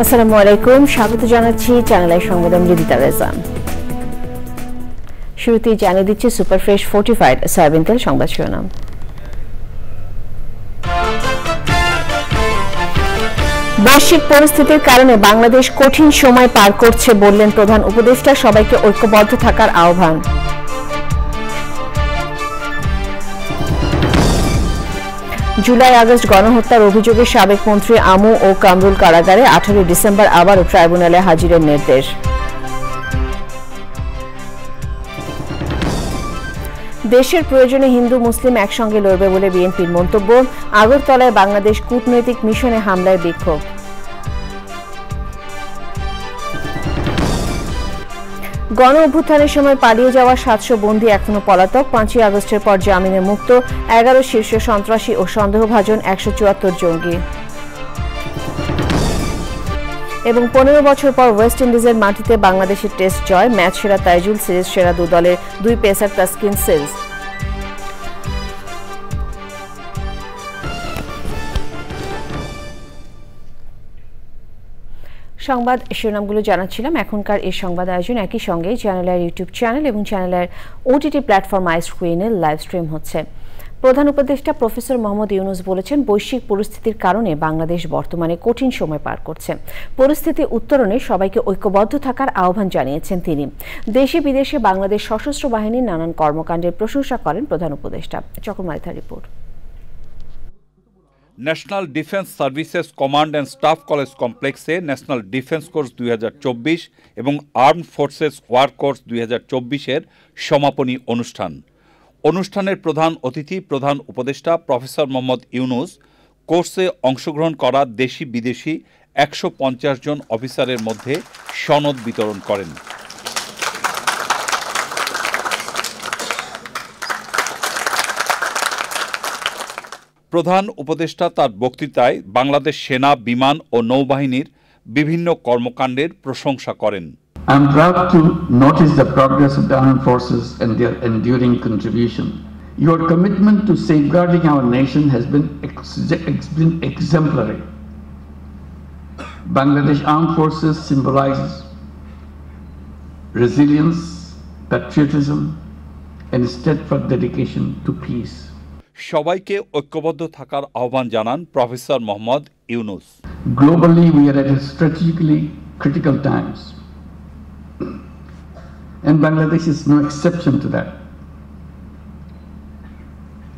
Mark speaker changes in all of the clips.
Speaker 1: আসসালামু আলাইকুম, স্বাগত জানাচ্ছি চ্যানেল আই সংবাদ। আমি রিদিতা রেজা। শুরুতেই জানিয়ে দিচ্ছি সুপার ফ্রেশ ফোর্টিফাইড সয়াবিন তেল সংবাদ শিরোনাম। বৈশ্বিক পরিস্থিতির কারণে বাংলাদেশ কঠিন সময় পার করছে বললেন প্রধান উপদেষ্টা, সবাইকে ঐক্যবদ্ধ থাকার আহ্বান। জুলাই আগস্ট গণহত্যার অভিযোগে সাবেক মন্ত্রী আমু ও কামরুল কারাগারে 18 ডিসেম্বর আবারও ট্রাইব্যুনালে হাজিরের নির্দেশ। দেশের প্রয়োজনে হিন্দু মুসলিম একসঙ্গে লড়বে বলে বিএনপির মন্তব্য। আগরতলায় বাংলাদেশ কূটনৈতিক মিশনে হামলায় বিক্ষোভ। গণ অভ্যুত্থানের সময় পালিয়ে যাওয়া 700 বন্দী এখনো পলাতক। 5ই আগস্টের পর জামিনে মুক্ত 11 শীর্ষ সন্ত্রাসী ও সন্দেহভাজন 174 জঙ্গি। এবং 15 বছর পর ওয়েস্ট ইন্ডিজের মাটিতে বাংলাদেশের টেস্ট জয়। ম্যাচ সেরা তাইজুল, সিরিজ সেরা দু দলের 2 পেসার তাসকিন সিলস। সংবাদ শিরোনামগুলো জানাচ্ছিলাম। এখনকার এই সংবাদ আয়োজন একই সঙ্গে চ্যানেলের ইউটিউব চ্যানেল এবং চ্যানেলের ওটিটি প্ল্যাটফর্ম আই স্ক্রিনে লাইভ স্ট্রিম হচ্ছে। প্রধান উপদেষ্টা প্রফেসর মোহাম্মদ ইউনূস বলেছেন, বৈশ্বিক পরিস্থিতির কারণে বাংলাদেশ বর্তমানে কঠিন সময় পার করছে। পরিস্থিতি উত্তরণে সবাইকে ঐক্যবদ্ধ থাকার আহ্বান জানিয়েছেন তিনি। দেশে বিদেশে বাংলাদেশ সশস্ত্র বাহিনীর নানান কর্মকাণ্ডের প্রশংসা করেন প্রধান উপদেষ্টা। চকমালিথার report.
Speaker 2: National defence services command and staff college কমপ্লেক্সে ন্যাশনাল ডিফেন্স কোর্স 2024 এবং আর্মড ফোর্সেস ওয়ার কোর্স 2024-এর সমাপনী অনুষ্ঠানের প্রধান অতিথি প্রধান উপদেষ্টা প্রফেসর মোহাম্মদ ইউনূস কোর্সে অংশগ্রহণ করা দেশি বিদেশি 150 জন অফিসারের মধ্যে সনদ বিতরণ করেন। প্রধান উপদেষ্টা তার বক্তৃতায় বাংলাদেশ সেনা, বিমান ও নৌবাহিনীর বিভিন্ন কর্মকাণ্ডের প্রশংসা করেন।
Speaker 3: I am proud to notice the progress of the armed forces and their enduring contribution. Your commitment to safeguarding our nation has been exemplary. Bangladesh Armed Forces symbolizes resilience, patriotism, and steadfast dedication to peace.
Speaker 2: সবাইকে ঐক্যবদ্ধ থাকার আহ্বান জানান professor Mohammad Yunus.
Speaker 3: Globally, we are at strategically critical times, and Bangladesh is no exception to that.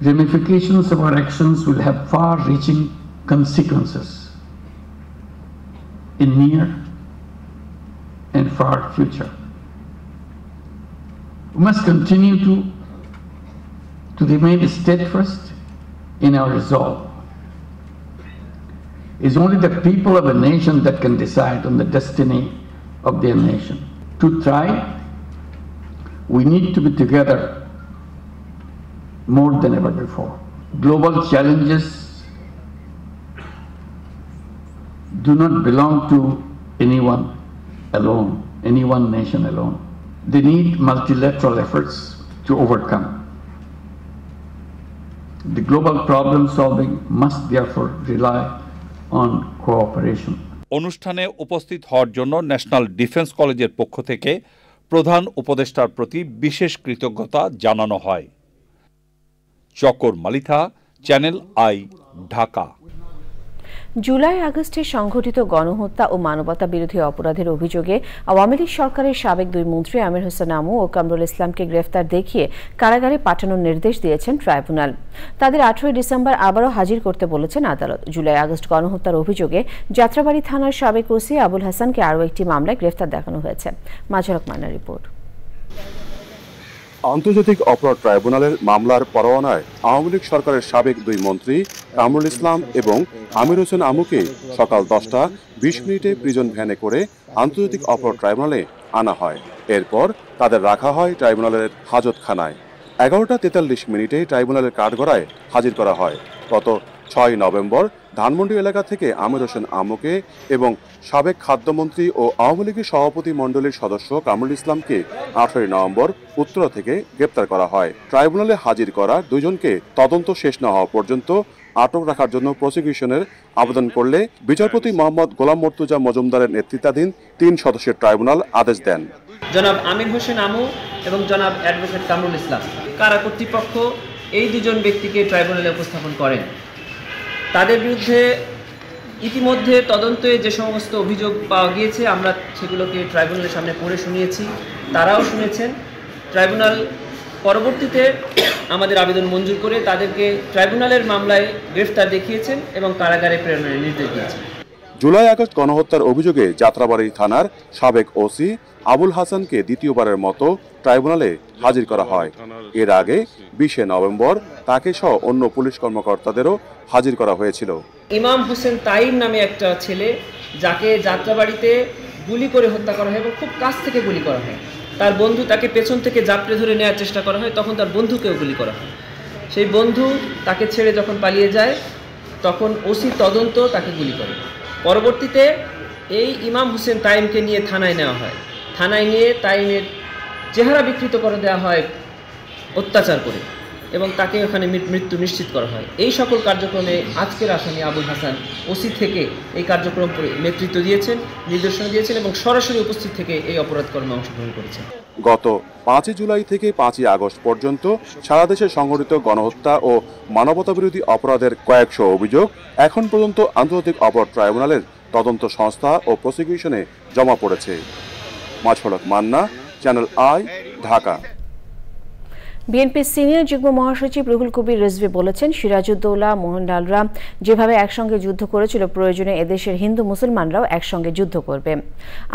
Speaker 3: Ramifications of our actions will have far-reaching consequences in near and far future. We must continue to remain steadfast in our resolve. It's only the people of a nation that can decide on the destiny of their nation. To thrive, we need to be together more than ever before. Global challenges do not belong to anyone alone, any one nation alone. They need multilateral efforts to overcome. The global problem solving must therefore rely on cooperation.
Speaker 2: অনুষ্ঠানে উপস্থিত হওয়ার জন্য national defence কলেজের পক্ষ থেকে প্রধান উপদেষ্টার প্রতি বিশেষ কৃতজ্ঞতা জানানো হয়। চকর মালিথা, চ্যানেল আই, ঢাকা।
Speaker 1: জুলাই আগস্টে সংঘটিত গণহত্যা ও মানবতা বিরোধী অপরাধের অভিযোগে আওয়ামী লীগ সরকারের সাবেক 2 মন্ত্রী আমির হোসেন আমু ও কামরুল ইসলামকে গ্রেফতার দেখিয়ে কারাগারে পাঠানোর নির্দেশ দিয়েছেন ট্রাইব্যুনাল। তাদের 18 ডিসেম্বর আবারও হাজির করতে বলেছেন আদালত। জুলাই আগস্ট গণহত্যার অভিযোগে যাত্রাবাড়ি থানার সাবেক ওসি আবুল হাসানকে আরও একটি মামলায় গ্রেফতার দেখানো হয়েছে। মাঝারক মান্নার রিপোর্ট।
Speaker 4: আন্তর্জাতিক অপরাধ ট্রাইব্যুনালের মামলার পরোয়ানায় আওয়ামী লীগ সরকারের সাবেক 2 মন্ত্রী কামরুল ইসলাম এবং আমির হোসেন আমুকে সকাল 10টা 20 মিনিটে প্রিজন ভ্যানে করে আন্তর্জাতিক অপরাধ ট্রাইব্যুনালে আনা হয়। এরপর তাদের রাখা হয় ট্রাইব্যুনালের হাজতখানায়। 11টা 43 মিনিটে ট্রাইব্যুনালের কাঠগড়ায় হাজির করা হয়। গত 6 নভেম্বর ধানমন্ডি এলাকা থেকে আমির হোসেন আমুকে এবং সাবেক খাদ্যমন্ত্রী ও আওয়ামী লীগের সভাপতি মণ্ডলীর সদস্য কামরুল ইসলামকে 18 নভেম্বর উত্তরা থেকে গ্রেপ্তার করা হয়। ট্রাইব্যুনালে হাজির করা দুজনকে তদন্ত শেষ না হওয়া পর্যন্ত আটক রাখার জন্য প্রসিকিউশনের আবেদন করলে বিচারপতি মোহাম্মদ গোলাম মর্তুজা মজুমদারের নেতৃত্বাধীন 3 সদস্যের ট্রাইব্যুনাল আদেশ দেন।
Speaker 5: জনাব আমির হোসেন আমু এবং জনাব অ্যাডভোকেট কামরুল ইসলাম কারা কর্তৃপক্ষ এই দুজন ব্যক্তিকে ট্রাইব্যুনালে উপস্থাপন করেন। তাদের বিরুদ্ধে ইতিমধ্যে তদন্তে যে সমস্ত অভিযোগ পাওয়া গিয়েছে আমরা সেগুলোকে ট্রাইব্যুনালের সামনে পড়ে শুনিয়েছি, তারাও শুনেছেন। ট্রাইব্যুনাল পরবর্তীতে আমাদের আবেদন মঞ্জুর করে তাদেরকে ট্রাইব্যুনালের মামলায় গ্রেফতার দেখিয়েছেন এবং কারাগারে প্রেরণের নির্দেশ দিয়েছেন।
Speaker 4: জুলাই আগস্ট গণহত্যার অভিযোগে যাত্রাবাড়ি থানার সাবেক ওসি আবুল হাসানকে দ্বিতীয়বারের মতো ট্রাইব্যুনালে হাজির করা হয়। এর আগে 20 নভেম্বর তাকে সহ অন্য পুলিশ কর্মকর্তাদেরও হাজির করা হয়েছিল।
Speaker 5: ইমাম হোসেন তাইম নামে একটা ছেলে, যাকে যাত্রাবাড়িতে গুলি করে হত্যা করা হয় এবং খুব কাছ থেকে গুলি করা হয়। তার বন্ধু তাকে পেছন থেকে জাপটে ধরে নেওয়ার চেষ্টা করা হয়, তখন তার বন্ধুকেও গুলি করা হয়। সেই বন্ধু তাকে ছেড়ে যখন পালিয়ে যায় তখন ওসি তদন্ত তাকে গুলি করে। পরবর্তীতে এই ইমাম হোসেন তাইমকে নিয়ে থানায় নেওয়া হয়। থানায় নিয়ে তাইমের চেহারা বিকৃত করে দেওয়া হয় অত্যাচার করে এবং তাকে ওখানে মৃত্যু নিশ্চিত করা হয়। এই সকল কার্যক্রমে আজকের আসামি আবুল হাসান ওসি থেকে এই কার্যক্রম নেতৃত্ব দিয়েছেন, নির্দেশনা দিয়েছেন এবং সরাসরি উপস্থিত থেকে এই অপরাধকর্মে অংশগ্রহণ করেছেন।
Speaker 4: গত 5 জুলাই থেকে 5 আগস্ট পর্যন্ত সারা দেশে সংঘটিত গণহত্যা ও মানবতাবিরোধী অপরাধের কয়েকশো অভিযোগ এখন পর্যন্ত আন্তর্জাতিক অপরাধ ট্রাইব্যুনালের তদন্ত সংস্থা ও প্রসিকিউশনে জমা পড়েছে। মাছফলক মান্না, চ্যানেল আই, ঢাকা।
Speaker 1: বিএনপির সিনিয়র যুগ্ম মহাসচিব রুহুল কবির রিজভী বলেছেন, সিরাজউদ্দৌলা মোহনলালরা যেভাবে একসঙ্গে যুদ্ধ করেছিল, প্রয়োজনে এদেশের হিন্দু মুসলমানরাও একসঙ্গে যুদ্ধ করবে।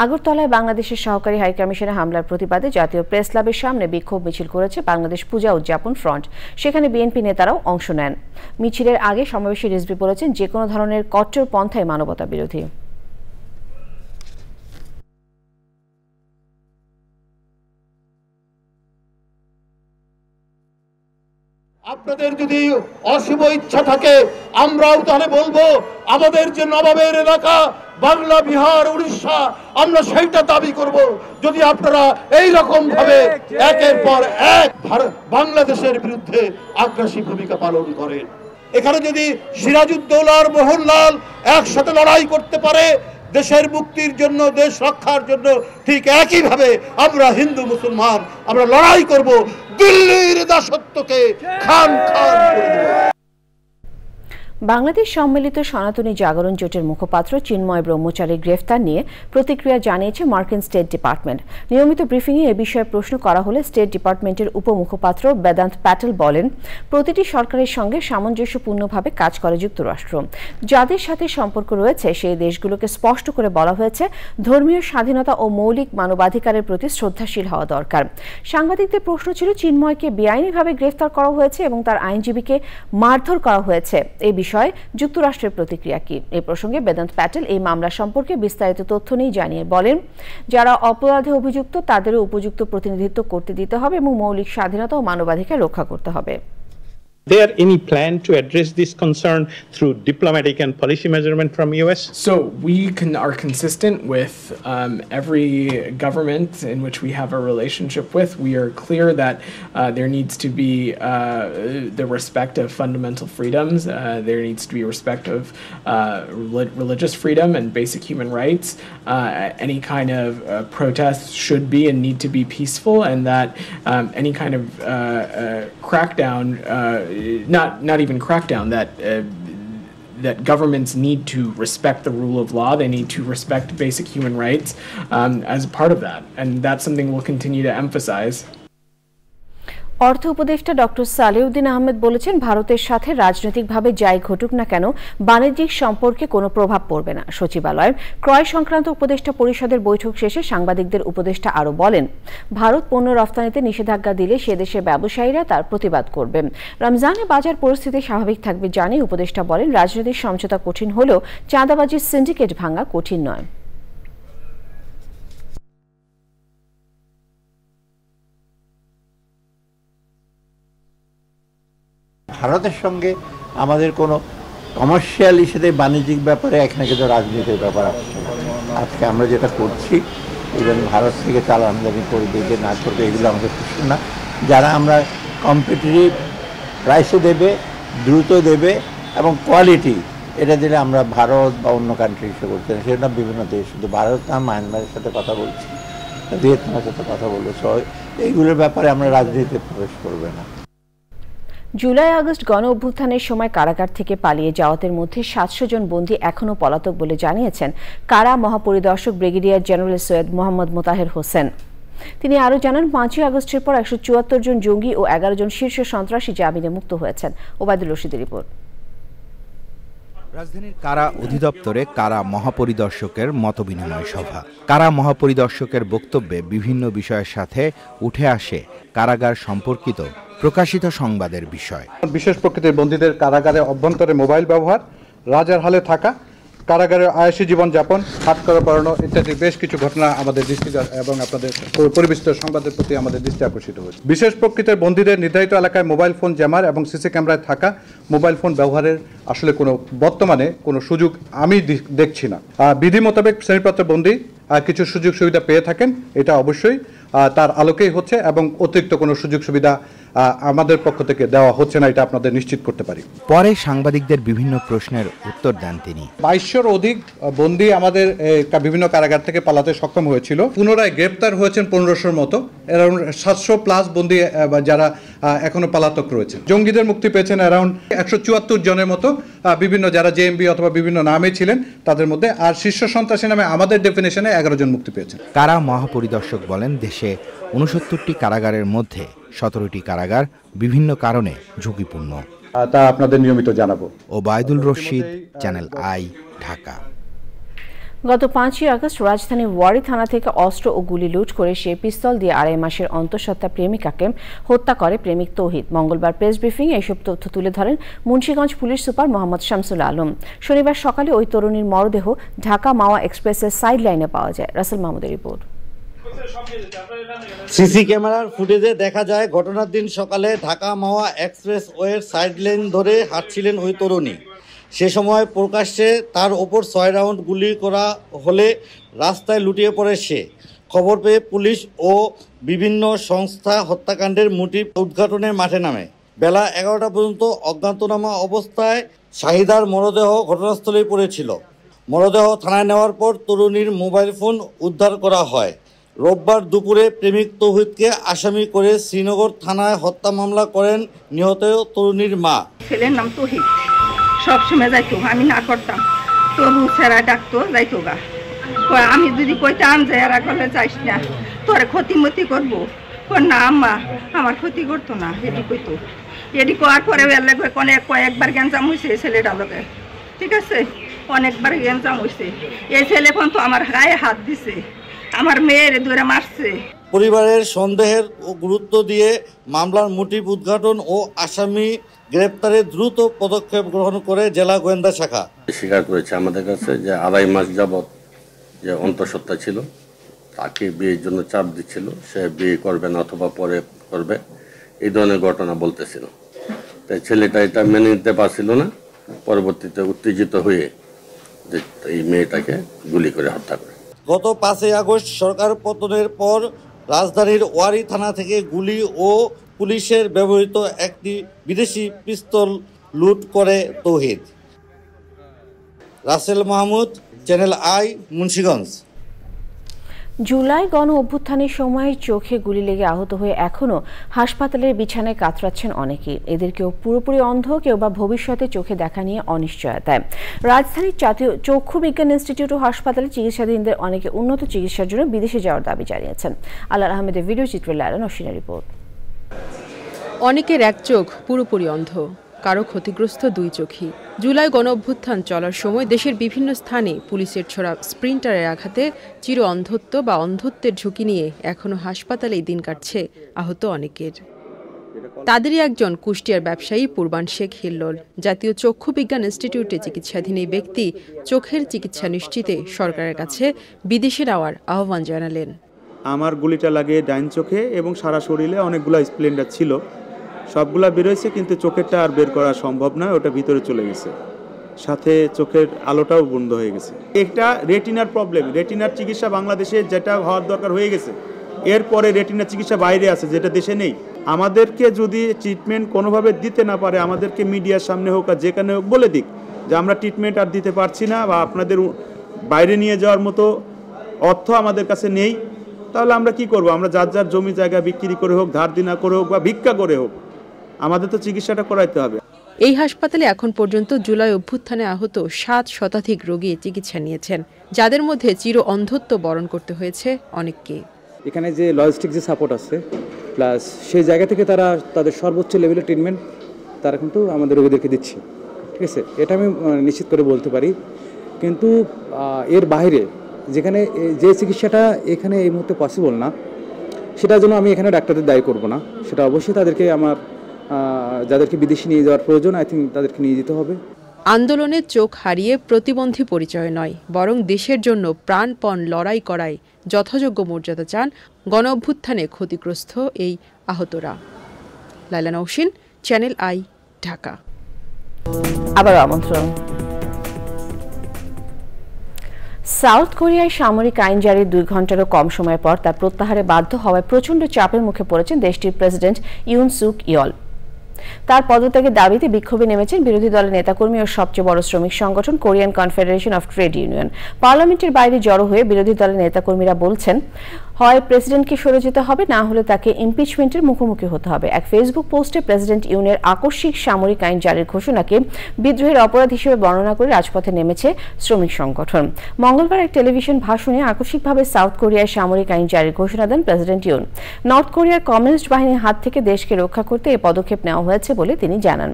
Speaker 1: আগরতলায় বাংলাদেশের সহকারী হাইকমিশনে হামলার প্রতিবাদে জাতীয় প্রেস ক্লাবের সামনে বিক্ষোভ মিছিল করেছে বাংলাদেশ পূজা উদযাপন ফ্রন্ট। সেখানে বিএনপি নেতারাও অংশ নেন। মিছিলের আগে সমাবেশে রিজভী বলেছেন, যে কোনো ধরনের কট্টর পন্থাই মানবতা বিরোধী।
Speaker 6: আপনাদের যদি অশুভ ইচ্ছা থাকে, আমরাও তাহলে বলবো আমাদের যে নবাবের এলাকা বাংলা, বিহার, উড়িষ্যা, আমরা সেইটা দাবি করব। যদি আপনারা এই রকম ভাবে একের পর এক বাংলাদেশের বিরুদ্ধে আগ্রাসী ভূমিকা পালন করেন, এখানে যদি সিরাজউদ্দৌলা আর মোহনলাল একসাথে লড়াই করতে পারে দেশের মুক্তির জন্য, দেশ রক্ষার জন্য, ঠিক একইভাবে আমরা হিন্দু মুসলমান আমরা লড়াই করব, দিল্লির দাসত্বকে খান খান করে দেব।
Speaker 1: বাংলাদেশ সম্মিলিত সনাতনী জাগরণ জোটের মুখপাত্র চিন্ময় ব্রহ্মচারীর গ্রেফতার নিয়ে প্রতিক্রিয়া জানিয়েছে মার্কিন স্টেট ডিপার্টমেন্ট। নিয়মিত ব্রিফিংয়ে এ বিষয়ে প্রশ্ন করা হলে স্টেট ডিপার্টমেন্টের উপমুখপাত্র বেদান্ত প্যাটেল বলেন, প্রতিটি সরকারের সঙ্গে সামঞ্জস্যপূর্ণভাবে কাজ করে যুক্তরাষ্ট্র। যাদের সাথে সম্পর্ক রয়েছে সেই দেশগুলোকে স্পষ্ট করে বলা হয়েছে, ধর্মীয় স্বাধীনতা ও মৌলিক মানবাধিকারের প্রতি শ্রদ্ধাশীল হওয়া দরকার। সাংবাদিকদের প্রশ্ন ছিল, চিন্ময়কে বেআইনিভাবে গ্রেফতার করা হয়েছে এবং তার আইনজীবীকে মারধর করা হয়েছে, এই বিষয়ে যুক্তরাষ্ট্রের প্রতিক্রিয়া কি? এই প্রসঙ্গে বেদান্ত প্যাটেল এই মামলা সম্পর্কে বিস্তারিত তথ্য নিয়ে জানিয়ে বলেন, যারা অপরাধে অভিযুক্ত তাদেরও উপযুক্ত প্রতিনিধিত্ব করতে দিতে হবে এবং মৌলিক স্বাধীনতা ও মানবাধিকার রক্ষা করতে হবে।
Speaker 7: there any plan to address this concern through diplomatic and policy measurement from US?
Speaker 8: So we are consistent with every government in which we have a relationship with. We are clear that there needs to be the respect of fundamental freedoms. There needs to be respect of religious freedom and basic human rights. Any kind of protest should be and need to be peaceful, and that any kind of crackdown not even crackdown, that governments need to respect the rule of law. They need to respect basic human rights as a part of that, and that's something we'll continue to emphasize.
Speaker 1: অর্থ উপদেষ্টা doctor Salehuddin Ahmed বলেছেন, ভারতের সাথে রাজনৈতিকভাবে যাই ঘটুক না কেন বাণিজ্যিক সম্পর্কে কোনো প্রভাব পড়বে না। সচিবালয়ের ক্রয় সংক্রান্ত উপদেষ্টা পরিষদের বৈঠক শেষে সাংবাদিকদের উপদেষ্টা আরও বলেন, ভারত পণ্য রফতানিতে নিষেধাজ্ঞা দিলে সে দেশের ব্যবসায়ীরা তার প্রতিবাদ করবেন। রমজানে বাজার পরিস্থিতি স্বাভাবিক থাকবে জানিয়ে উপদেষ্টা বলেন, রাজনৈতিক সমঝোতা কঠিন হলেও চাঁদাবাজির সিন্ডিকেট ভাঙা কঠিন নয়।
Speaker 9: ভারতের সঙ্গে আমাদের কোনো কমার্শিয়াল ইস্যুতে বাণিজ্যিক ব্যাপারে এখানে কিন্তু রাজনীতির ব্যাপার আসছে না। আজকে আমরা যেটা করছি, ইভেন ভারত থেকে চাল আমদানি করবে যে না করবে এগুলো আমাদের প্রশ্ন না। যারা আমরা কম্পিটিটিভ প্রাইসে দেবে, দ্রুত দেবে এবং কোয়ালিটি এটা দিলে আমরা ভারত বা অন্য কান্ট্রি হিসেবে করতে না, সেটা বিভিন্ন দেশ, শুধু ভারত না, মায়ানমারের সাথে কথা বলছি, ভিয়েতনামের সাথে কথা বলবো। সো এইগুলোর ব্যাপারে আমরা রাজনীতিতে প্রবেশ করবে না।
Speaker 1: জুলাই আগস্ট গণ অভ্যুত্থানের সময় কারাগার থেকে পালিয়ে যাওয়াদের মধ্যে ৭০০ জন বন্দী এখনও পলাতক বলে জানিয়েছেন কারা মহাপরিদর্শক ব্রিগেডিয়ার জেনারেল সৈয়দ মোহাম্মদ মোতাহের হোসেন। তিনি আরও জানান, ৫ই আগস্টের পর ১৭৪ জন জঙ্গি ও ১১ জন শীর্ষ সন্ত্রাসী জামিনে মুক্ত হয়েছেন। ওবায়দুল রশিদের রিপোর্ট।
Speaker 10: রাজধানীর কারা অধিদপ্তরে কারা মহাপরিদর্শকের মতবিনিময় সভা। কারা মহাপরিদর্শকের বক্তব্যে বিভিন্ন বিষয়ের সাথে উঠে আসে কারাগার সম্পর্কিত প্রকাশিত সংবাদের বিষয়।
Speaker 11: বিশেষ প্রকৃতির বন্দীদের কারাগারে অভ্যন্তরে মোবাইল ব্যবহার, রাজার হালে থাকা, কারাগারের আয়াসী জীবনযাপন, হাতকড়া পরানো ইত্যাদি বেশ কিছু ঘটনা আমাদের দৃষ্টি এবং আপনাদের পরিবেশিত সংবাদের প্রতি আমাদের দৃষ্টি আকর্ষিত হয়েছে। বিশেষ প্রকৃতির বন্দীদের নির্ধারিত এলাকায় মোবাইল ফোন জ্যামার এবং সিসি ক্যামেরায় থাকা মোবাইল ফোন ব্যবহারের আসলে বর্তমানে কোনো সুযোগ আমি দেখছি না। বিধি মোতাবেক শ্রেণীপত্র বন্দী কিছু সুযোগ সুবিধা পেয়ে থাকেন, এটা অবশ্যই তার আলোকেই হচ্ছে এবং অতিরিক্ত কোনো সুযোগ সুবিধা আমাদের পক্ষ থেকে দেওয়া হচ্ছে না, এটা আপনাদের নিশ্চিত করতে পারি।
Speaker 10: পরে সাংবাদিকদের বিভিন্ন প্রশ্নের উত্তর দেন তিনি।
Speaker 11: ২২০০-র অধিক বন্দী আমাদের বিভিন্ন কারাগার থেকে পালাতে সক্ষম হয়েছিল। পুনরায় গ্রেপ্তার হয়েছেন ১৫০০-র মতো, অ্যারাউন্ড ৭০০+ বন্দী যারা এখনো পলাতক রয়েছে। জঙ্গিদের মুক্তি পেয়েছেন অ্যারাউন্ড ১৭৪ জনের মতো, বিভিন্ন যারা জেএমবি অথবা বিভিন্ন নামে ছিলেন তাদের মধ্যে। আর শীর্ষ সন্ত্রাসী নামে আমাদের ডেফিনেশনে ১১ জন মুক্তি পেয়েছেন।
Speaker 10: কারা মহাপরিদর্শক বলেন, দেশে ৬৯টি কারাগারের মধ্যে ১৭টি কারাগার বিভিন্ন কারণে ঝুঁকিপূর্ণ।
Speaker 11: তা আপনাদের নিয়মিত জানাবো।
Speaker 10: Obaidul Rashid, channel I, Dhaka.
Speaker 1: গত ৫ই আগস্ট রাজধানীর ওয়ারী থানা থেকে অস্ত্র ও গুলি লুট করে সে পিস্তল দিয়ে ২.৫ মাসের অন্তঃসত্ত্বা প্রেমিকাকে হত্যা করে প্রেমিক তৌহিদ। মঙ্গলবার প্রেস ব্রিফিংয়ে এসব তথ্য তুলে ধরেন মুন্সিগঞ্জ পুলিশ সুপার মোহাম্মদ শামসুল আলম। শনিবার সকালে ওই তরুণীর মরদেহ ঢাকা মাওয়া এক্সপ্রেসের সাইড লাইনে পাওয়া যায়। রাসেল মাহমুদের রিপোর্ট।
Speaker 12: সিসি ক্যামেরার ফুটেজে দেখা যায় ঘটনার দিন সকালে ঢাকা মাওয়া এক্সপ্রেস ওয়ের সাইড লাইন ধরে হাঁটছিলেন ওই তরুণী। সে সময় প্রকাশ্যে তার ওপর ৬ রাউন্ড গুলি করা হলে রাস্তায় লুটিয়ে পড়ে সে। খবর পেয়ে পুলিশ ও বিভিন্ন সংস্থা হত্যাকাণ্ডের মোটিভ উদ্ঘাটনের মাঠে নামে। বেলা ১১টা পর্যন্ত অজ্ঞাতনামা অবস্থায় শাহিদার মরদেহ ঘটনাস্থলেই পড়েছিল। মরদেহ থানায় নেওয়ার পর তরুণীর মোবাইল ফোন উদ্ধার করা হয়। রোববার দুপুরে প্রেমিক তৌহিদকে আসামি করে শ্রীনগর থানায় হত্যা মামলা করেন নিহত তরুণীর মা।
Speaker 13: ছেলের নাম তৌহিদ, সবসময় যাইতো, আমি না করতাম তবু সেরা ডাকতো, যাইতো গা। আমি যদি কইতাম যে এরা করলে যাইস না, তোর ক্ষতিমতি করবো, না আম্মা আমার ক্ষতি করতো না, এটি কইতো। এটি করার পরে কয়েকবার গ্যাঞ্জাম হয়েছে ছেলেটার লোকে, ঠিক আছে, অনেকবার গ্যাঞ্জাম হয়েছে। এই ছেলে ফোন তো আমার গায়ে হাত দিছে, আমার মেয়ের দূরে মারছে।
Speaker 12: পরিবারের সন্দেহের গুরুত্ব দিয়ে মামলার মোটিভ উদ্ঘাটন ও আসামি গ্রেপ্তারে দ্রুত পদক্ষেপ গ্রহণ করে জেলা গোয়েন্দা শাখা।
Speaker 14: স্বীকার করেছে আমাদের কাছে যে ২.৫ মাস যাবৎ যে অন্তঃসত্ত্বা ছিল তাকে বিয়ের জন্য চাপ দিচ্ছিল, সে বিয়ে করবে না অথবা পরে করবে, এই ধরনের ঘটনা বলতেছিল। তাই ছেলেটা এটা মেনে নিতে পারছিল না, পরবর্তীতে উত্তেজিত হয়ে যে এই মেয়েটাকে গুলি করে হত্যা করে।
Speaker 12: গত ৫ই আগস্ট সরকার পতনের পর রাজধানীর ওয়ারী থানা থেকে গুলি ও পুলিশের ব্যবহৃত একটি বিদেশি পিস্তল লুট করে Tauhid. Rasel Mahmud, Channel I, Munshiganj.
Speaker 1: July গণ অভ্যুত্থানের সময় চোখে গুলি লেগে আহত হয়ে এখনও হাসপাতালের বিছানায় কাতরাচ্ছেন অনেকেই। এদের কেউ পুরোপুরি অন্ধ, কেউ বা ভবিষ্যতে চোখে দেখা নিয়ে অনিশ্চয়তায়। রাজধানীর জাতীয় চক্ষু বিজ্ঞান ইনস্টিটিউট ও হাসপাতালে চিকিৎসাধীনদের অনেকে উন্নত চিকিৎসার জন্য বিদেশে যাওয়ার দাবি জানিয়েছেন। আল্লাহ আহমেদের ভিডিও চিত্রে লায়লা নসিনের রিপোর্ট।
Speaker 15: অনেকের এক চোখ পুরোপুরি অন্ধ, কারো ক্ষতিগ্রস্ত দুই চোখই। জুলাই গণঅভ্যুত্থান চলার সময় দেশের বিভিন্ন স্থানে পুলিশের ছোড়া স্প্রিন্টারের আঘাতে চির অন্ধত্ব বা অন্ধত্বের ঝুঁকি নিয়ে এখনও হাসপাতালেই দিন কাটছে আহত অনেকের। তাদেরই একজন কুষ্টিয়ার ব্যবসায়ী পূর্বান শেখ হিল্লোল। জাতীয় চক্ষু বিজ্ঞান ইনস্টিটিউটে চিকিৎসাধীন এই ব্যক্তি চোখের চিকিৎসা নিশ্চিতে সরকারের কাছে বিদেশে নেওয়ার আহ্বান জানালেন।
Speaker 16: আমার গুলিটা লাগে ডাইন চোখে এবং সারা শরীরে অনেকগুলো স্প্লেন্ডার ছিল, সবগুলা বেরোয়েছে, কিন্তু চোখেরটা আর বের করা সম্ভব নয়, ওটা ভিতরে চলে গেছে, সাথে চোখের আলোটাও বন্ধ হয়ে গেছে। এটা রেটিনার প্রবলেম, রেটিনার চিকিৎসা বাংলাদেশে যেটা হওয়ার দরকার হয়ে গেছে, এরপরে রেটিনার চিকিৎসা বাইরে আছে যেটা দেশে নেই। আমাদেরকে যদি ট্রিটমেন্ট কোনোভাবে দিতে না পারে, আমাদেরকে মিডিয়ার সামনে হোক আর যেখানে হোক বলে দিক যে আমরা ট্রিটমেন্ট আর দিতে পারছি না বা আপনাদের বাইরে নিয়ে যাওয়ার মতো অর্থ আমাদের কাছে নেই, তাহলে আমরা কি করব? আমরা যার যার জমি জায়গা বিক্রি করে হোক, ধার দিনা করে হোক বা ভিক্ষা করে হোক, আমাদের তো চিকিৎসাটা করাইতে হবে।
Speaker 15: এই হাসপাতালে এখন পর্যন্ত জুলাই অভ্যুত্থানে আহত 7 শতাধিক রোগী চিকিৎসা নিয়েছেন, যাদের মধ্যে চির অন্ধত্ব বরণ করতে হয়েছে অনেককে।
Speaker 17: এখানে যে লজিস্টিক যে সাপোর্ট আছে, প্লাস সেই জায়গা থেকে তারা তাদের সর্বোচ্চ লেভেলের ট্রিটমেন্ট তারা কিন্তু আমাদের রোগীদেরকে দিচ্ছে, ঠিক আছে, এটা আমি নিশ্চিত করে বলতে পারি। কিন্তু এর বাইরে যেখানে যে চিকিৎসাটা এখানে এই মুহূর্তে পসিবল না, সেটার জন্য আমি এখানে ডাক্তারদের দায়ী করব না, সেটা অবশ্যই তাদেরকে আমার যাদেরকে বিদেশে নিয়ে যাওয়ার প্রয়োজন, আই থিঙ্ক তাদেরকে নিয়ে যেতে হবে।
Speaker 15: আন্দোলনে চোখ হারিয়ে প্রতিবন্ধী পরিচয় নয়, বরং দেশের জন্য প্রাণপণ লড়াই করায় যথাযোগ্য মর্যাদা চান গণঅভ্যুত্থানে ক্ষতিগ্রস্ত এই আহতরা। লাইলা নওশিন, চ্যানেল আই, ঢাকা।
Speaker 1: আবার আমন্ত্রণ। সাউথ কোরিয়ায় সামরিক আইন জারির 2 ঘন্টারও কম সময় পর তা প্রত্যাহারে বাধ্য হওয়ায় প্রচণ্ড চাপের মুখে পড়েছেন দেশটির প্রেসিডেন্ট ইউন সুক ইয়ল। তার পদত্যাগের দাবিতে বিক্ষোভে নেমেছেন বিরোধী দলের নেতাকর্মী ও সবচেয়ে বড় শ্রমিক সংগঠন Korean confederation of trade union. পার্লামেন্টের বাইরে জড়ো হয়ে বিরোধী দলের নেতাকর্মীরা বলছেন, হয় প্রেসিডেন্টকে সরে যেতে হবে, না হলে তাকে ইমপিচমেন্টের মুখোমুখি হতে হবে। এক ফেসবুক পোস্টে প্রেসিডেন্ট ইউনের আকস্মিক সামরিক আইন জারির ঘোষণাকে বিদ্রোহের অপরাধ হিসেবে বর্ণনা করে রাজপথে নেমেছে শ্রমিক সংগঠন। মঙ্গলবার এক টেলিভিশন ভাষণে আকস্মিকভাবে সাউথ কোরিয়ায় সামরিক আইন জারির ঘোষণা দেন প্রেসিডেন্ট ইউন। নর্থ কোরিয়ার কমিউনিস্ট বাহিনীর হাত থেকে দেশকে রক্ষা করতে এই পদক্ষেপ নেওয়া হয়েছে বলে তিনি জানান।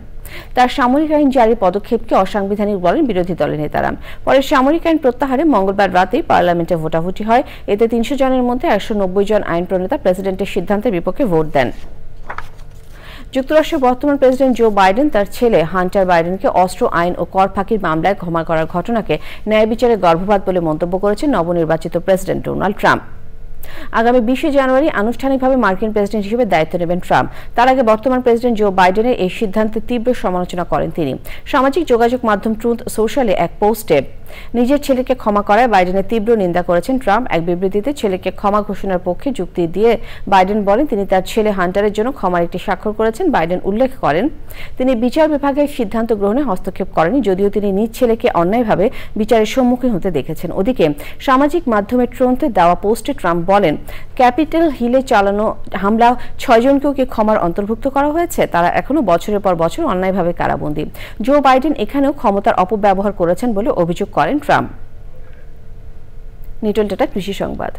Speaker 1: তার সামরিক আইন জারির পদক্ষেপকে অসাংবিধানিক বলেন বিরোধী দলের নেতারা। পরে সামরিক আইন প্রত্যাহারে মঙ্গলবার রাতেই পার্লামেন্টে ভোটাভুটি হয়। এতে 300 জনের মধ্যে 190 জন আইন প্রণেতা প্রেসিডেন্টের সিদ্ধান্তের বিপক্ষে ভোট দেন। যুক্তরাষ্ট্রের বর্তমান প্রেসিডেন্ট জো বাইডেন তার ছেলে হান্টার বাইডেনকে অস্ত্র আইন ও কর ফাঁকির মামলায় ক্ষমা করার ঘটনাকে ন্যায় বিচারে গর্ভপাত বলে মন্তব্য করেছেন নবনির্বাচিত প্রেসিডেন্ট ডোনাল্ড ট্রাম্প। আগামী 20 জানুয়ারি আনুষ্ঠানিকভাবে মার্কিন প্রেসিডেন্ট হিসেবে দায়িত্ব নেবেন ট্রাম্প। তার আগে বর্তমান প্রেসিডেন্ট জো বাইডেনের এই সিদ্ধান্তের তীব্র সমালোচনা করেন তিনি। সামাজিক যোগাযোগ মাধ্যম ট্রুথ সোশ্যালে এক পোস্টে নিজের ছেলেকে ক্ষমা করায় বাইডেনের তীব্র নিন্দা করেছেন ট্রাম্প। এক বিবৃতিতে ছেলেকে ক্ষমা ঘোষণার পক্ষে যুক্তি দিয়ে বাইডেন বলেন তিনি তার ছেলে হান্টারের জন্য ক্ষমার একটি স্বাক্ষর করেছেন। বাইডেন উল্লেখ করেন তিনি বিচার বিভাগের সিদ্ধান্ত গ্রহণে হস্তক্ষেপ করেনি, যদিও তিনি নিজ ছেলেকে অন্যায়ভাবে বিচারের সম্মুখীন হতে দেখেছেন। ওদিকে সামাজিক মাধ্যমে ট্রুথে দেওয়া পোস্টে ট্রাম্প বলেন ক্যাপিটাল হিলে চালানো হামলা 6 জনকেও কি ক্ষমার অন্তর্ভুক্ত করা হয়েছে? তারা এখনো বছরের পর বছর অন্যায়ভাবে কারাবন্দী। জো বাইডেন এখানেও ক্ষমতার অপব্যবহার করেছেন বলে অভিযোগ করেন ট্রাম্প। নিটল টাটা কৃষি সংবাদ।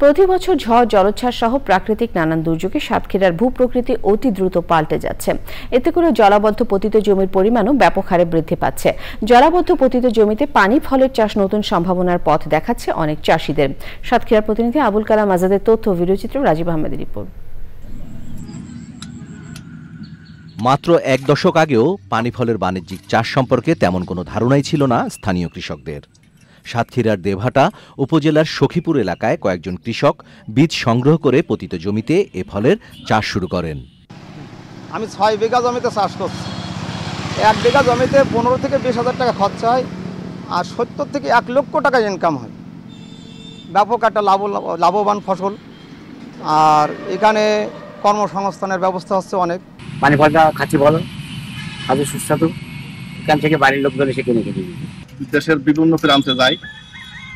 Speaker 1: প্রতি বছর ঝড়, জলোচ্ছ্বাস সহ প্রাকৃতিক নানান দুর্যোগে সাতক্ষীরার ভূপ্রকৃতি অতি দ্রুত পাল্টে যাচ্ছে। এতে করে জলাবদ্ধ পতিত জমির পরিমাণও ব্যাপক হারে বৃদ্ধি পাচ্ছে। জলাবদ্ধ পতিত জমিতে পানি ফলের চাষ নতুন সম্ভাবনার পথ দেখাচ্ছে অনেক চাষিদের। সাতক্ষীরার প্রতিনিধি আবুল কালাম আজাদের তথ্য, ভিডিওচিত্র রাজীব আহমেদের রিপোর্ট।
Speaker 10: মাত্র 1 দশক আগেও পানি ফলের বাণিজ্যিক চাষ সম্পর্কে তেমন কোনো ধারণাই ছিল না স্থানীয় কৃষকদের। সাতক্ষীরার দেবহাটা উপজেলার সখীপুর এলাকায় কয়েকজন কৃষক বীজ সংগ্রহ করে পতিত জমিতে এ ফলের চাষ শুরু করেন।
Speaker 18: আমি 6 বিঘা জমিতে চাষ করছি। 1 বিঘা জমিতে 15 থেকে 20,000 টাকা খরচা হয় আর 70 থেকে 1 লক্ষ টাকা ইনকাম হয়। ব্যাপক একটা লাভবান ফসল, আর এখানে কর্মসংস্থানের ব্যবস্থা হচ্ছে অনেক।
Speaker 19: পানি ফলটা খাচ্ছি ভালো, খাদ্য সুস্বাদু, এখান থেকে বাড়ির লোকজন এসে কিনে খেতে দিই।
Speaker 20: দেশের বিভিন্ন প্রান্তে যায়,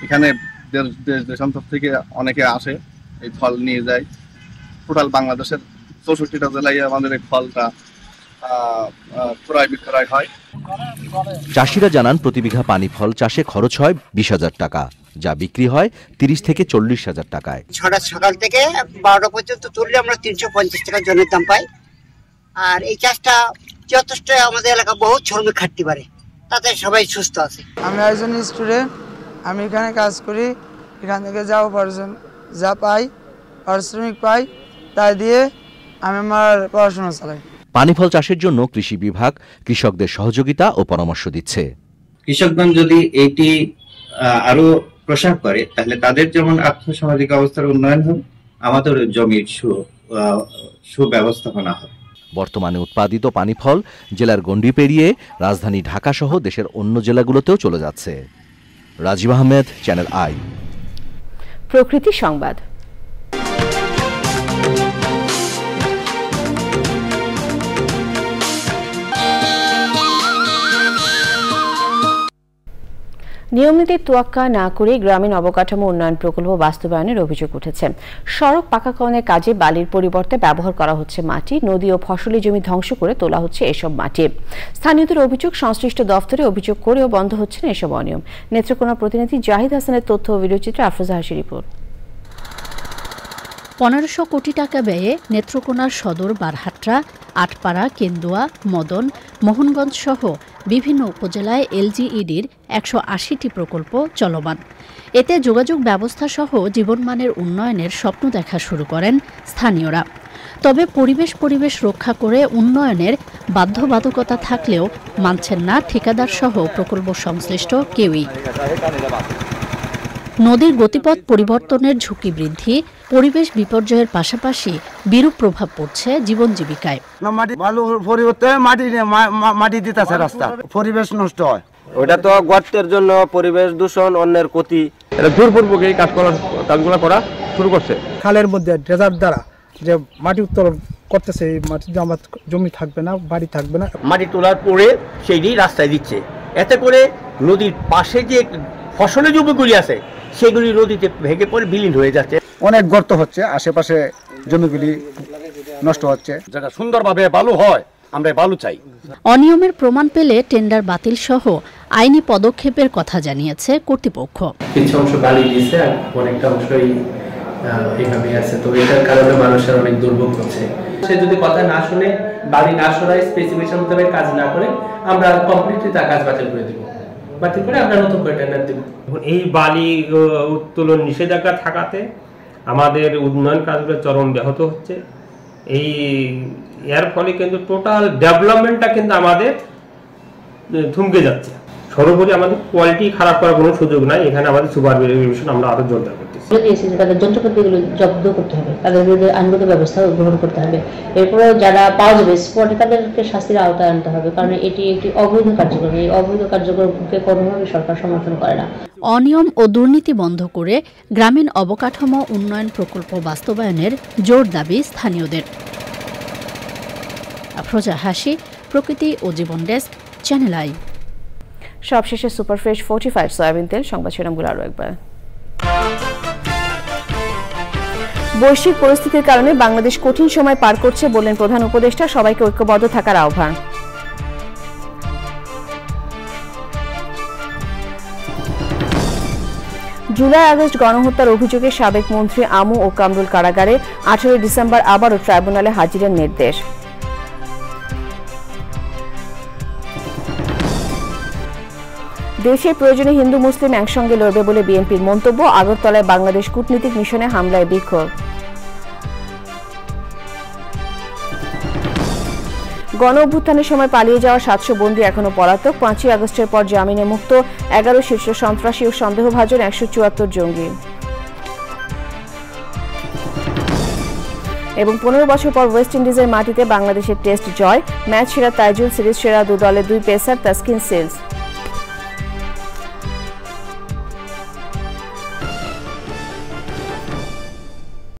Speaker 20: এখানে দেশ দেশান্তর থেকে অনেকে আসে, এই ফল নিয়ে যায়। টোটাল বাংলাদেশের 64টা জেলায় আমাদের এই ফলটা ক্রয় বিক্রয় হয়।
Speaker 10: চাষিরা জানান প্রতি বিঘা পানি ফল চাষে খরচ হয় 20,000 টাকা, যা বিক্রি হয় 30 থেকে 40,000 টাকায়।
Speaker 21: 6টা সকাল থেকে 12টা পর্যন্ত তুললে আমরা 350 টাকা জনের দাম পাই। আর এই চাষটা যথেষ্ট আমাদের এলাকা বহু শ্রমিক খাটতে পারে, তাতে সবাই সুস্থ আছে।
Speaker 22: আমি একজন স্টুডেন্ট, আমি এখানে কাজ করি, এখান থেকে যা উপার্জন যা পাই পারিশ্রমিক পাই, তাই দিয়ে আমি আমার পড়াশোনা চালাই।
Speaker 10: পানি ফল চাষের জন্য কৃষি বিভাগ কৃষকদের সহযোগিতা ও পরামর্শ দিচ্ছে।
Speaker 23: কৃষকগণ যদি এটি আরো প্রসার করে তাহলে তাদের যেমন আর্থসামাজিক অবস্থার উন্নয়ন হবে, আমাদের জমির সুব্যবস্থাপনা হবে।
Speaker 10: বর্তমানে উৎপাদিত পানি ফল জেলার গণ্ডি পেরিয়ে রাজধানী ঢাকা সহ দেশের অন্য জেলাগুলোতেও চলে যাচ্ছে। Rajib Ahmed, channel I.
Speaker 1: প্রকৃতি সংবাদ। নিয়মনীতির তোয়াক্কা না করে গ্রামীণ অবকাঠামো উন্নয়ন প্রকল্প বাস্তবায়নের অভিযোগ উঠেছে। সড়ক পাকাকরণের কাজে বালির পরিবর্তে ব্যবহার করা হচ্ছে মাটি, নদী ও ফসলি জমি ধ্বংস করে তোলা হচ্ছে এসব মাটি। স্থানীয়দের অভিযোগ, সংশ্লিষ্ট দফতরে অভিযোগ করেও বন্ধ হচ্ছে না এসব অনিয়ম। নেত্রকোনা প্রতিনিধি জাহিদ হাসানের তথ্য ও ভিডিওচিত্রে আফরোজা হাসির রিপোর্ট।
Speaker 24: 1500 কোটি টাকা ব্যয়ে নেত্রকোনার সদর, বারহাট্রা, আটপাড়া, কেন্দুয়া, মদন, মোহনগঞ্জ সহ বিভিন্ন উপজেলায় এলজিইডির 180টি প্রকল্প চলমান। এতে যোগাযোগ ব্যবস্থা সহ জীবনমানের উন্নয়নের স্বপ্ন দেখা শুরু করেন স্থানীয়রা। তবে পরিবেশ রক্ষা করে উন্নয়নের বাধ্যবাধকতা থাকলেও মানছেন না ঠিকাদার সহ প্রকল্প সংশ্লিষ্ট কেউই। নদীর গতিপথ পরিবর্তনের ঝুঁকি বৃদ্ধি, পরিবেশ বিপর্যয়ের পাশাপাশি বিরূপ প্রভাব পড়ছে জীবন জীবিকায়।
Speaker 25: বালুর পরিবর্তে মাটি দিতেছে রাস্তা, পরিবেশ নষ্ট হয়।
Speaker 26: ওটা তো গর্তের জন্য পরিবেশ দূষণ, অন্যের ক্ষতি। এটা জোরপূর্বক এই কাজগুলো করা শুরু করছে।
Speaker 27: খালের মধ্যে ড্রেজার দ্বারা যে মাটি উত্তোলন করতেছে, এই মাটি আমার জমি থাকবে না, বাড়ি থাকবে না।
Speaker 28: মাটি তোলার পরে সেইটি রাস্তায় দিচ্ছে, এতে করে নদীর পাশে যে ফসলের জমিগুলি আছে সেগুলি নদীতে ভেঙে পড়ে বিলীন হয়ে যাচ্ছে।
Speaker 27: অনেক গর্ত হচ্ছে, আশেপাশে জমিগুলি নষ্ট হচ্ছে।
Speaker 28: যেটা সুন্দরভাবে বালু হয়, আমরা বালু চাই।
Speaker 24: অনিয়মের প্রমাণ পেলে টেন্ডার বাতিল সহ আইনি পদক্ষেপের কথা জানিয়েছে কর্তৃপক্ষ।
Speaker 29: কিছু অংশ বালি দিয়েছে, আর অনেকটা অংশই এইভাবে আছে। তো এটার কারণে মানুষের অনেক দুর্ভোগ হচ্ছে। সে যদি কথা না শুনে, বালি না সরায়, স্পেসিফিকেশন মোতাবেক কাজ না করে, আমরা কমপ্লিটলি তার কাজ বাতিল করে দেব। বাতিল করে আমরা নতুন করে টেন্ডার দেব।
Speaker 30: এই বালি উত্তোলন নিষেধাজ্ঞা থাকাতে আমাদের উন্নয়ন কাজগুলো চরম ব্যাহত হচ্ছে। এর ফলে কিন্তু টোটাল ডেভেলপমেন্টটা কিন্তু আমাদের থমকে যাচ্ছে। সর্বোপরি আমাদের কোয়ালিটি খারাপ করার কোনো সুযোগ নাই। এখানে আমাদের সুপারভিশন আমরা আরো জোরদার করতেছি।
Speaker 31: তাদের যন্ত্রপাতিগুলো জব্দ করতে হবে, তাদের বিরুদ্ধে আইনগত ব্যবস্থা গ্রহণ করতে হবে। এরপরে যারা পাওয়া যাবে স্পটে তাদেরকে শাস্তির আওতায় আনতে হবে, কারণ এটি একটি অবৈধ কার্যক্রম। এই অবৈধ কার্যক্রমকে কোনোভাবে সরকার সমর্থন করে না।
Speaker 24: অনিয়ম ও দুর্নীতি বন্ধ করে গ্রামীণ অবকাঠামো উন্নয়ন প্রকল্প বাস্তবায়নের জোর দাবি স্থানীয়দের। আফরোজা হাসি, প্রকৃতি ও জীবন ডেস্ক, চ্যানেল আই।
Speaker 1: সবশেষে সুপারফ্রেশ 45 সয়াবিন তেল সংবাদ শিরোনামগুলো আরও একবার। বৈশ্বিক পরিস্থিতির কারণে বাংলাদেশ কঠিন সময় পার করছে বললেন প্রধান উপদেষ্টা, সবাইকে ঐক্যবদ্ধ থাকার আহ্বান। জুলাই আগস্ট গণহত্যার অভিযোগে সাবেক মন্ত্রী আমু ও কামরুল কারাগারে, 18 ডিসেম্বর আবারও ট্রাইব্যুনালে হাজিরের নির্দেশ। দেশের প্রয়োজনে হিন্দু মুসলিম একসঙ্গে লড়বে বলে বিএনপির মন্তব্য। আগরতলায় বাংলাদেশ কূটনৈতিক মিশনে হামলায় বিক্ষোভ। গণ অভ্যুত্থানের সময় পালিয়ে যাওয়া 700 বন্দী এখনো পলাতক। 5ই আগস্টের পর জামিনে মুক্ত 11 শীর্ষ সন্ত্রাসী ও সন্দেহভাজন 174 জঙ্গি। এবং 15 বছর পর ওয়েস্ট ইন্ডিজের মাটিতে বাংলাদেশের টেস্ট জয়। ম্যাচ সেরা তাইজুল, সিরিজ সেরা 2 দলের 2 পেসার তাসকিন সিলস।